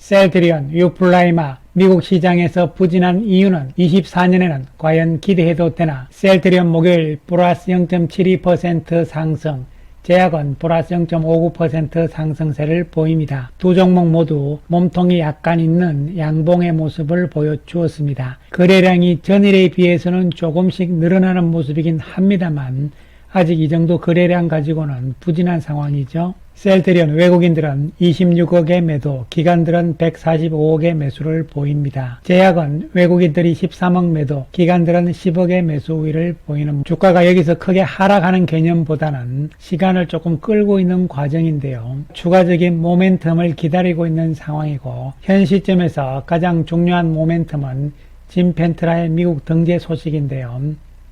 셀트리온, 유플라이마, 미국 시장에서 부진한 이유는 24년에는 과연 기대해도 되나? 셀트리온 목요일 플러스 0.72% 상승, 제약은 플러스 0.59% 상승세를 보입니다. 두 종목 모두 몸통이 약간 있는 양봉의 모습을 보여주었습니다. 거래량이 전일에 비해서는 조금씩 늘어나는 모습이긴 합니다만 아직 이 정도 거래량 가지고는 부진한 상황이죠. 셀트리온 외국인들은 26억의 매도, 기관들은 145억의 매수를 보입니다. 제약은 외국인들이 13억 매도, 기관들은 10억의 매수 우위를 보이는, 주가가 여기서 크게 하락하는 개념보다는 시간을 조금 끌고 있는 과정인데요. 추가적인 모멘텀을 기다리고 있는 상황이고, 현 시점에서 가장 중요한 모멘텀은 짐 펜트라의 미국 등재 소식인데요.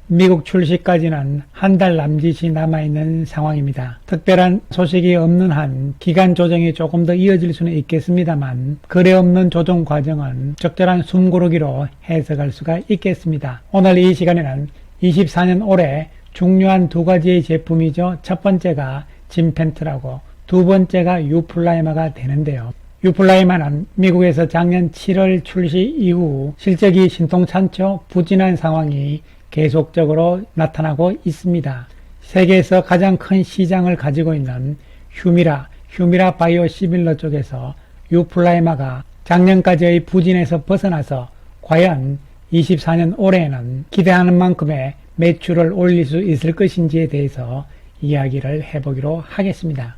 미국 출시까지는 한 달 남짓이 남아있는 상황입니다. 특별한 소식이 없는 한 기간 조정이 조금 더 이어질 수는 있겠습니다만 거래 없는 조정 과정은 적절한 숨고르기로 해석할 수가 있겠습니다. 오늘 이 시간에는 24년 올해 중요한 두 가지의 제품이죠. 첫 번째가 짐 펜트라고 두 번째가 유플라이마가 되는데요. 유플라이마는 미국에서 작년 7월 출시 이후 실적이 신통찮죠. 부진한 상황이 계속적으로 나타나고 있습니다. 세계에서 가장 큰 시장을 가지고 있는 휴미라 바이오시밀러 쪽에서 유플라이마가 작년까지의 부진에서 벗어나서 과연 24년 올해에는 기대하는 만큼의 매출을 올릴 수 있을 것인지에 대해서 이야기를 해보기로 하겠습니다.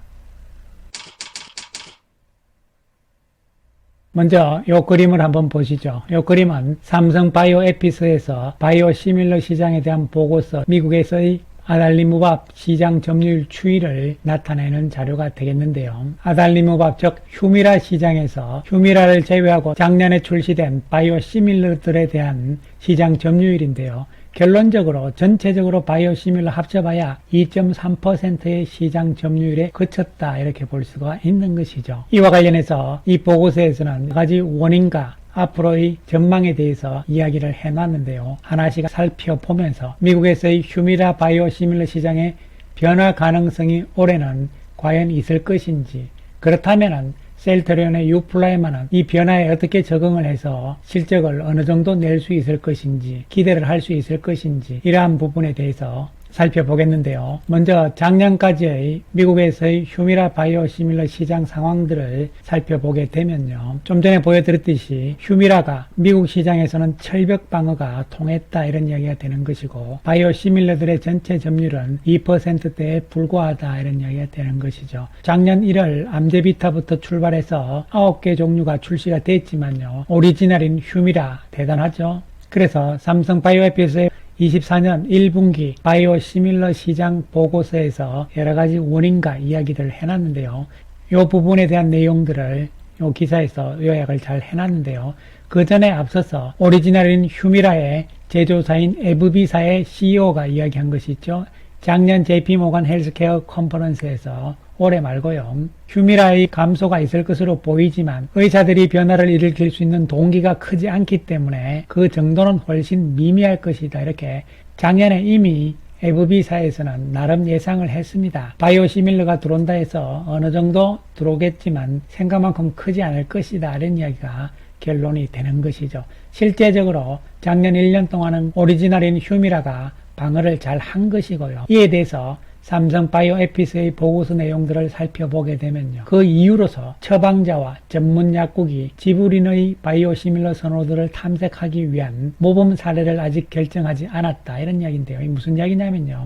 먼저 이 그림을 한번 보시죠. 이 그림은 삼성 바이오에피스에서 바이오시밀러 시장에 대한 보고서, 미국에서의 아달리무밥 시장 점유율 추이를 나타내는 자료가 되겠는데요. 아달리무밥 즉 휴미라 시장에서 휴미라를 제외하고 작년에 출시된 바이오시밀러들에 대한 시장 점유율인데요. 결론적으로 전체적으로 바이오시밀러 합쳐봐야 2.3%의 시장 점유율에 그쳤다 이렇게 볼 수가 있는 것이죠. 이와 관련해서 이 보고서에서는 몇 가지 원인과 앞으로의 전망에 대해서 이야기를 해놨는데요. 하나씩 살펴보면서 미국에서의 휴미라 바이오시밀러 시장의 변화 가능성이 올해는 과연 있을 것인지, 그렇다면 셀트리온의 유플라이마는 이 변화에 어떻게 적응을 해서 실적을 어느 정도 낼 수 있을 것인지, 기대를 할 수 있을 것인지, 이러한 부분에 대해서 살펴보겠는데요. 먼저 작년까지의 미국에서의 휴미라 바이오시밀러 시장 상황들을 살펴보게 되면요. 좀 전에 보여드렸듯이 휴미라가 미국 시장에서는 철벽 방어가 통했다 이런 이야기가 되는 것이고, 바이오시밀러들의 전체 점유율은 2%대에 불과하다 이런 이야기가 되는 것이죠. 작년 1월 암제비타부터 출발해서 9개 종류가 출시가 됐지만요. 오리지널인 휴미라 대단하죠. 그래서 삼성 바이오에피스의 24년 1분기 바이오시밀러 시장 보고서에서 여러가지 원인과 이야기를 해놨는데요. 이 부분에 대한 내용들을 이 기사에서 요약을 잘 해놨는데요. 그 전에 앞서서 오리지널인 휴미라의 제조사인 에브비사의 CEO가 이야기한 것이 있죠. 작년 JP모간 헬스케어 컨퍼런스에서 올해 말고요. 휴미라의 감소가 있을 것으로 보이지만 의사들이 변화를 일으킬 수 있는 동기가 크지 않기 때문에 그 정도는 훨씬 미미할 것이다. 이렇게 작년에 이미 에브비사에서는 나름 예상을 했습니다. 바이오시밀러가 들어온다 해서 어느 정도 들어오겠지만 생각만큼 크지 않을 것이다. 이런 이야기가 결론이 되는 것이죠. 실제적으로 작년 1년 동안은 오리지널인 휴미라가 방어를 잘 한 것이고요. 이에 대해서 삼성 바이오에피스의 보고서 내용들을 살펴보게 되면요. 그 이유로서 처방자와 전문 약국이 지브린의 바이오시밀러 선호도를 탐색하기 위한 모범 사례를 아직 결정하지 않았다. 이런 이야기인데요. 무슨 이야기냐면요.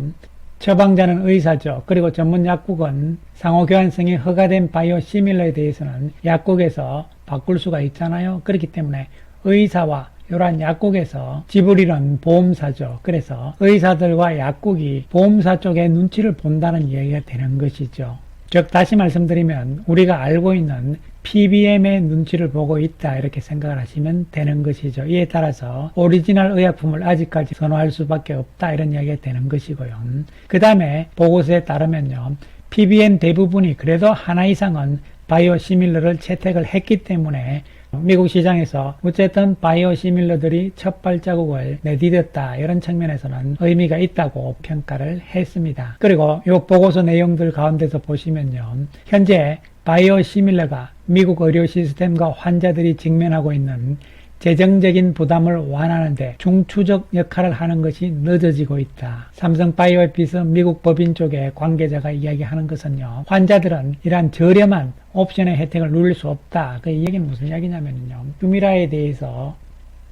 처방자는 의사죠. 그리고 전문 약국은 상호교환성이 허가된 바이오시밀러에 대해서는 약국에서 바꿀 수가 있잖아요. 그렇기 때문에 의사와 이러한 약국에서 지브린은 보험사죠. 그래서 의사들과 약국이 보험사 쪽에 눈치를 본다는 이야기가 되는 것이죠. 즉 다시 말씀드리면 우리가 알고 있는 PBM의 눈치를 보고 있다 이렇게 생각을 하시면 되는 것이죠. 이에 따라서 오리지널 의약품을 아직까지 선호할 수밖에 없다 이런 이야기가 되는 것이고요. 그 다음에 보고서에 따르면요. PBM 대부분이 그래도 하나 이상은 바이오시밀러를 채택을 했기 때문에 미국 시장에서 어쨌든 바이오시밀러들이 첫 발자국을 내디뎠다 이런 측면에서는 의미가 있다고 평가를 했습니다. 그리고 이 보고서 내용들 가운데서 보시면요. 현재 바이오시밀러가 미국 의료 시스템과 환자들이 직면하고 있는 재정적인 부담을 완화하는데 중추적 역할을 하는 것이 늦어지고 있다. 삼성 바이오에피스 미국 법인 쪽의 관계자가 이야기하는 것은요, 환자들은 이러한 저렴한 옵션의 혜택을 누릴 수 없다. 그 얘기는 무슨 이야기냐면요, 휴미라에 대해서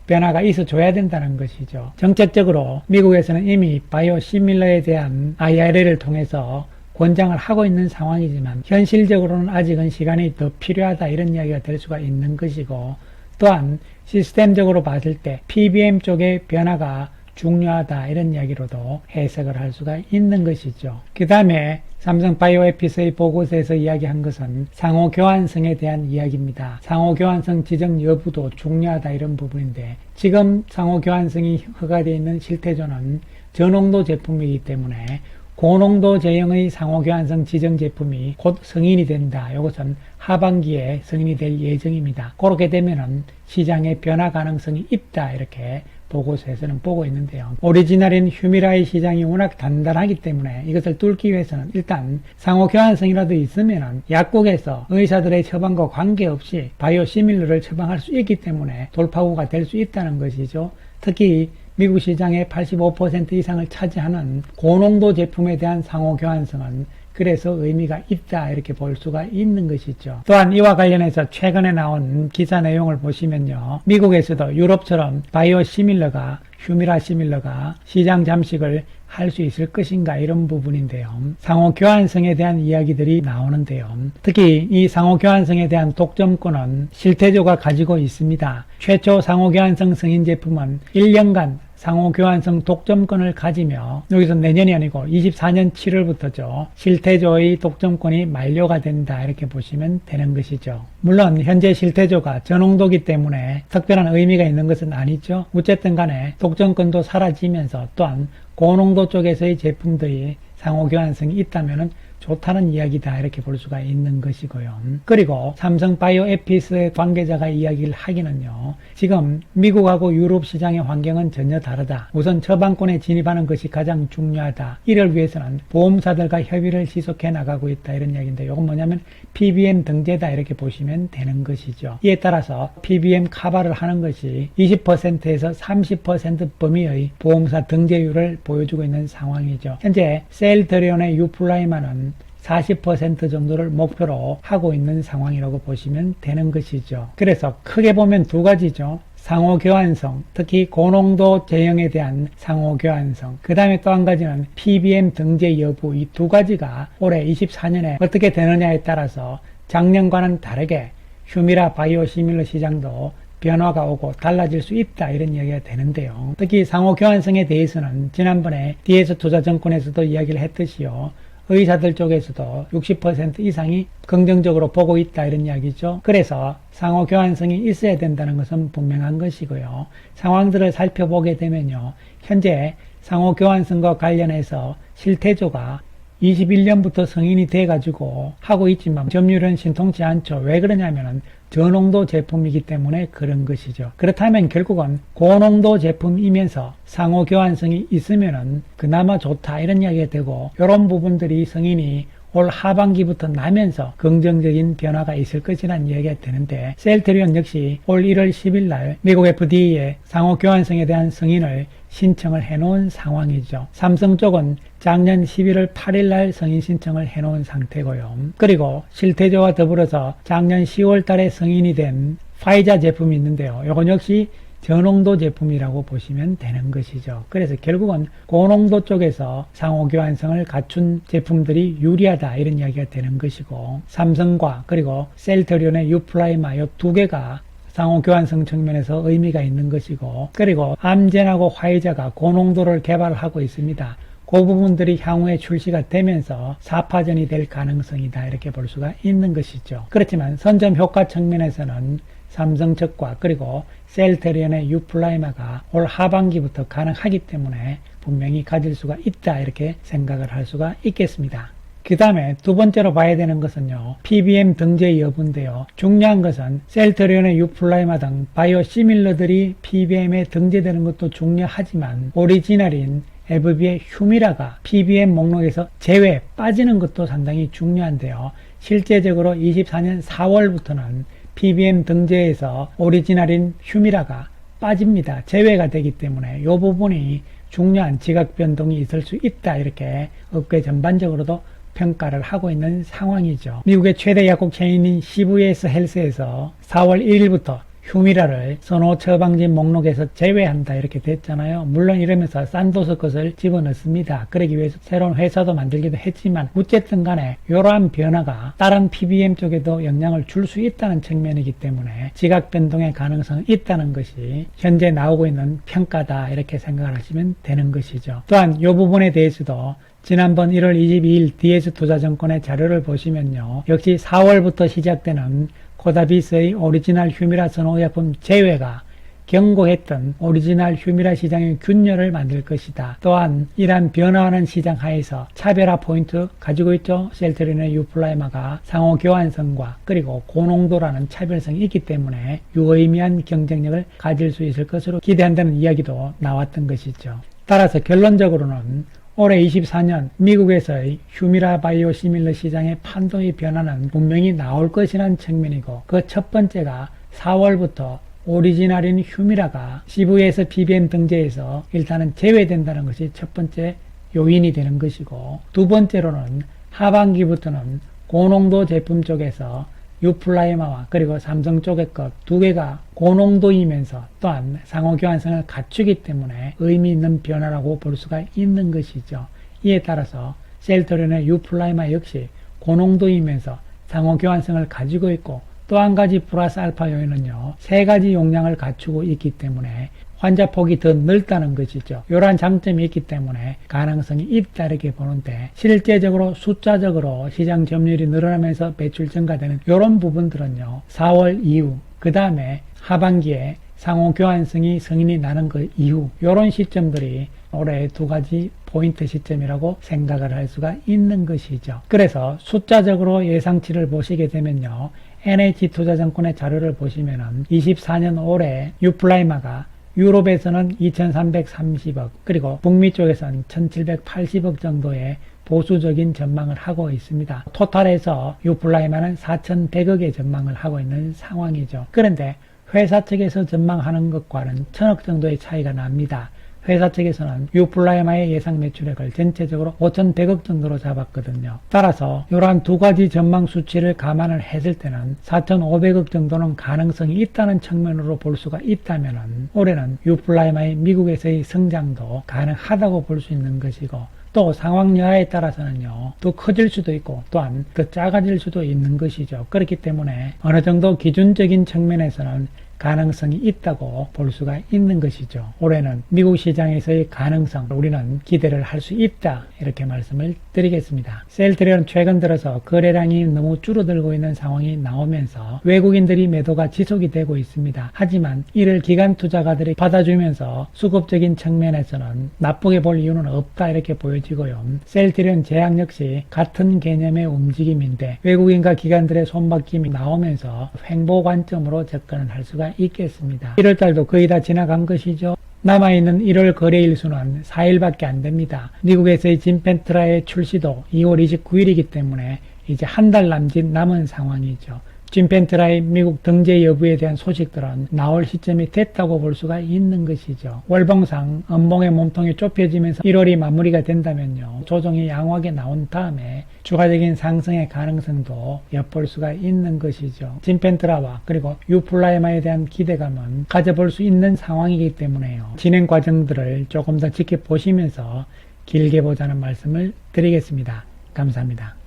변화가 있어줘야 된다는 것이죠. 정책적으로 미국에서는 이미 바이오시밀러에 대한 IRA를 통해서 권장을 하고 있는 상황이지만 현실적으로는 아직은 시간이 더 필요하다, 이런 이야기가 될 수가 있는 것이고, 또한 시스템적으로 봤을 때 PBM 쪽의 변화가 중요하다, 이런 이야기로도 해석을 할 수가 있는 것이죠. 그 다음에 삼성 바이오에피스의 보고서에서 이야기한 것은 상호 교환성에 대한 이야기입니다. 상호 교환성 지정 여부도 중요하다, 이런 부분인데, 지금 상호 교환성이 허가되어 있는 실태조는 저농도 제품이기 때문에 고농도 제형의 상호교환성 지정 제품이 곧 승인이 된다. 이것은 하반기에 승인이 될 예정입니다. 그렇게 되면은 시장의 변화 가능성이 있다, 이렇게 보고서에서는 보고 있는데요. 오리지널인 휴미라의 시장이 워낙 단단하기 때문에 이것을 뚫기 위해서는 일단 상호교환성이라도 있으면은 약국에서 의사들의 처방과 관계없이 바이오시밀러를 처방할 수 있기 때문에 돌파구가 될 수 있다는 것이죠. 특히 미국 시장의 85% 이상을 차지하는 고농도 제품에 대한 상호 교환성은 그래서 의미가 있다, 이렇게 볼 수가 있는 것이죠. 또한 이와 관련해서 최근에 나온 기사 내용을 보시면요, 미국에서도 유럽처럼 바이오시밀러가, 휴미라 시밀러가 시장 잠식을 할 수 있을 것인가, 이런 부분인데요. 상호 교환성에 대한 이야기들이 나오는데요. 특히 이 상호 교환성에 대한 독점권은 실태조가 가지고 있습니다. 최초 상호 교환성 승인 제품은 1년간 상호 교환성 독점권을 가지며, 여기서 내년이 아니고 24년 7월부터죠. 실태조의 독점권이 만료가 된다, 이렇게 보시면 되는 것이죠. 물론 현재 실태조가 저농도기 때문에 특별한 의미가 있는 것은 아니죠. 어쨌든 간에 독점권도 사라지면서 또한 고농도 쪽에서의 제품들이 상호 교환성이 있다면 좋다는 이야기다, 이렇게 볼 수가 있는 것이고요. 그리고 삼성 바이오에피스의 관계자가 이야기를 하기는요, 지금 미국하고 유럽 시장의 환경은 전혀 다르다. 우선 처방권에 진입하는 것이 가장 중요하다. 이를 위해서는 보험사들과 협의를 지속해 나가고 있다, 이런 이야기인데, 이건 뭐냐면 PBM 등재다, 이렇게 보시면 되는 것이죠. 이에 따라서 PBM 커버를 하는 것이 20%에서 30% 범위의 보험사 등재율을 보여주고 있는 상황이죠. 현재 셀트리온의 유플라이마는 40% 정도를 목표로 하고 있는 상황이라고 보시면 되는 것이죠. 그래서 크게 보면 두 가지죠. 상호교환성, 특히 고농도 제형에 대한 상호교환성, 그 다음에 또 한 가지는 PBM 등재 여부, 이 두 가지가 올해 24년에 어떻게 되느냐에 따라서 작년과는 다르게 휴미라 바이오시밀러 시장도 변화가 오고 달라질 수 있다, 이런 이야기가 되는데요. 특히 상호교환성에 대해서는 지난번에 DS투자증권에서도 이야기를 했듯이요, 의사들 쪽에서도 60% 이상이 긍정적으로 보고 있다, 이런 이야기죠. 그래서 상호 교환성이 있어야 된다는 것은 분명한 것이고요. 상황들을 살펴보게 되면요, 현재 상호 교환성과 관련해서 실태조가 21년부터 승인이 돼가지고 하고 있지만 점유율은 신통치 않죠. 왜 그러냐면은 저농도 제품이기 때문에 그런 것이죠. 그렇다면 결국은 고농도 제품이면서 상호 교환성이 있으면은 그나마 좋다, 이런 이야기가 되고, 이런 부분들이 승인이 올 하반기부터 나면서 긍정적인 변화가 있을 것이라는 이야기가 되는데, 셀트리온 역시 올 1월 10일 날 미국 FDA에 상호 교환성에 대한 승인을 신청을 해놓은 상황이죠. 삼성 쪽은 작년 11월 8일 날 승인 신청을 해놓은 상태고요. 그리고 실태조와 더불어서 작년 10월 달에 승인이 된 파이자 제품이 있는데요. 이건 역시 저농도 제품이라고 보시면 되는 것이죠. 그래서 결국은 고농도 쪽에서 상호교환성을 갖춘 제품들이 유리하다, 이런 이야기가 되는 것이고, 삼성과 그리고 셀트리온의 유플라이마 이 두 개가 상호교환성 측면에서 의미가 있는 것이고, 그리고 암젠하고 화이자가 고농도를 개발하고 있습니다. 그 부분들이 향후에 출시가 되면서 4파전이 될 가능성이다, 이렇게 볼 수가 있는 것이죠. 그렇지만 선점 효과 측면에서는 삼성 측과 그리고 셀트리온의 유플라이마가 올 하반기부터 가능하기 때문에 분명히 가질 수가 있다, 이렇게 생각을 할 수가 있겠습니다. 그 다음에 두 번째로 봐야 되는 것은요, PBM 등재 여부인데요. 중요한 것은 셀트리온의 유플라이마 등 바이오시밀러들이 PBM에 등재되는 것도 중요하지만 오리지널인 에브비의 휴미라가 PBM 목록에서 제외 빠지는 것도 상당히 중요한데요. 실제적으로 24년 4월부터는 PBM 등재에서 오리지널인 휴미라가 빠집니다. 제외가 되기 때문에 이 부분이 중요한 지각 변동이 있을 수 있다. 이렇게 업계 전반적으로도 평가를 하고 있는 상황이죠. 미국의 최대 약국 체인인 CVS 헬스에서 4월 1일부터 휴미라를 선호 처방진 목록에서 제외한다 이렇게 됐잖아요. 물론 이러면서 산도스 것을 집어넣습니다. 그러기 위해서 새로운 회사도 만들기도 했지만 어쨌든 간에 이러한 변화가 다른 PBM 쪽에도 영향을 줄 수 있다는 측면이기 때문에 지각 변동의 가능성이 있다는 것이 현재 나오고 있는 평가다 이렇게 생각을 하시면 되는 것이죠. 또한 이 부분에 대해서도 지난번 1월 22일 DS투자증권의 자료를 보시면요. 역시 4월부터 시작되는 코다비스의 오리지널 휴미라 선호의약품 제외가 경고했던 오리지널 휴미라 시장의 균열을 만들 것이다. 또한 이러한 변화하는 시장 하에서 차별화 포인트 가지고 있죠. 셀트린의 유플라이마가 상호 교환성과 그리고 고농도라는 차별성이 있기 때문에 유의미한 경쟁력을 가질 수 있을 것으로 기대한다는 이야기도 나왔던 것이죠. 따라서 결론적으로는 올해 24년 미국에서의 휴미라 바이오시밀러 시장의 판도의 변화는 분명히 나올 것이라는 측면이고 그 첫 번째가 4월부터 오리지널인 휴미라가 CVS PBM 등재에서 일단은 제외된다는 것이 첫 번째 요인이 되는 것이고 두 번째로는 하반기부터는 고농도 제품 쪽에서 유플라이마와 그리고 삼성 쪽의 것 두 개가 고농도이면서 또한 상호 교환성을 갖추기 때문에 의미 있는 변화라고 볼 수가 있는 것이죠. 이에 따라서 셀트린의 유플라이마 역시 고농도이면서 상호 교환성을 가지고 있고 또 한 가지 플러스 알파 요인은요. 세 가지 용량을 갖추고 있기 때문에 환자 폭이 더 넓다는 것이죠. 이러한 장점이 있기 때문에 가능성이 있다 이렇게 보는데 실제적으로 숫자적으로 시장 점유율이 늘어나면서 매출 증가되는 이런 부분들은요. 4월 이후 그 다음에 하반기에 상호 교환성이 승인이 나는 그 이후 이런 시점들이 올해 두 가지 포인트 시점이라고 생각을 할 수가 있는 것이죠. 그래서 숫자적으로 예상치를 보시게 되면요. NH투자증권의 자료를 보시면은 24년 올해 유플라이마가 유럽에서는 2330억 그리고 북미 쪽에서는 1780억 정도의 보수적인 전망을 하고 있습니다. 토탈에서 유플라이마는 4100억의 전망을 하고 있는 상황이죠. 그런데 회사 측에서 전망하는 것과는 1000억 정도의 차이가 납니다. 회사 측에서는 유플라이마의 예상 매출액을 전체적으로 5100억 정도로 잡았거든요. 따라서 이러한 두 가지 전망 수치를 감안을 했을 때는 4500억 정도는 가능성이 있다는 측면으로 볼 수가 있다면 올해는 유플라이마의 미국에서의 성장도 가능하다고 볼 수 있는 것이고 또 상황 여하에 따라서는요 더 커질 수도 있고 또한 더 작아질 수도 있는 것이죠. 그렇기 때문에 어느 정도 기준적인 측면에서는 가능성이 있다고 볼 수가 있는 것이죠. 올해는 미국 시장에서의 가능성 우리는 기대를 할 수 있다 이렇게 말씀을 드리겠습니다. 셀트리온 최근 들어서 거래량이 너무 줄어들고 있는 상황이 나오면서 외국인들이 매도가 지속이 되고 있습니다. 하지만 이를 기관 투자가들이 받아주면서 수급적인 측면에서는 나쁘게 볼 이유는 없다 이렇게 보여지고요. 셀트리온 제약 역시 같은 개념의 움직임인데 외국인과 기관들의 손바뀜이 나오면서 횡보 관점으로 접근을 할 수가 있겠습니다. 1월달도 거의 다 지나간 것이죠. 남아있는 1월 거래일 수는 4일밖에 안 됩니다. 미국에서의 진펜트라의 출시도 2월 29일이기 때문에 이제 한 달 남짓 남은 상황이죠. 진펜트라의 미국 등재 여부에 대한 소식들은 나올 시점이 됐다고 볼 수가 있는 것이죠. 월봉상 음봉의 몸통이 좁혀지면서 1월이 마무리가 된다면요. 조정이 양호하게 나온 다음에 추가적인 상승의 가능성도 엿볼 수가 있는 것이죠. 진펜트라와 그리고 유플라이마에 대한 기대감은 가져볼 수 있는 상황이기 때문에요. 진행 과정들을 조금 더 지켜보시면서 길게 보자는 말씀을 드리겠습니다. 감사합니다.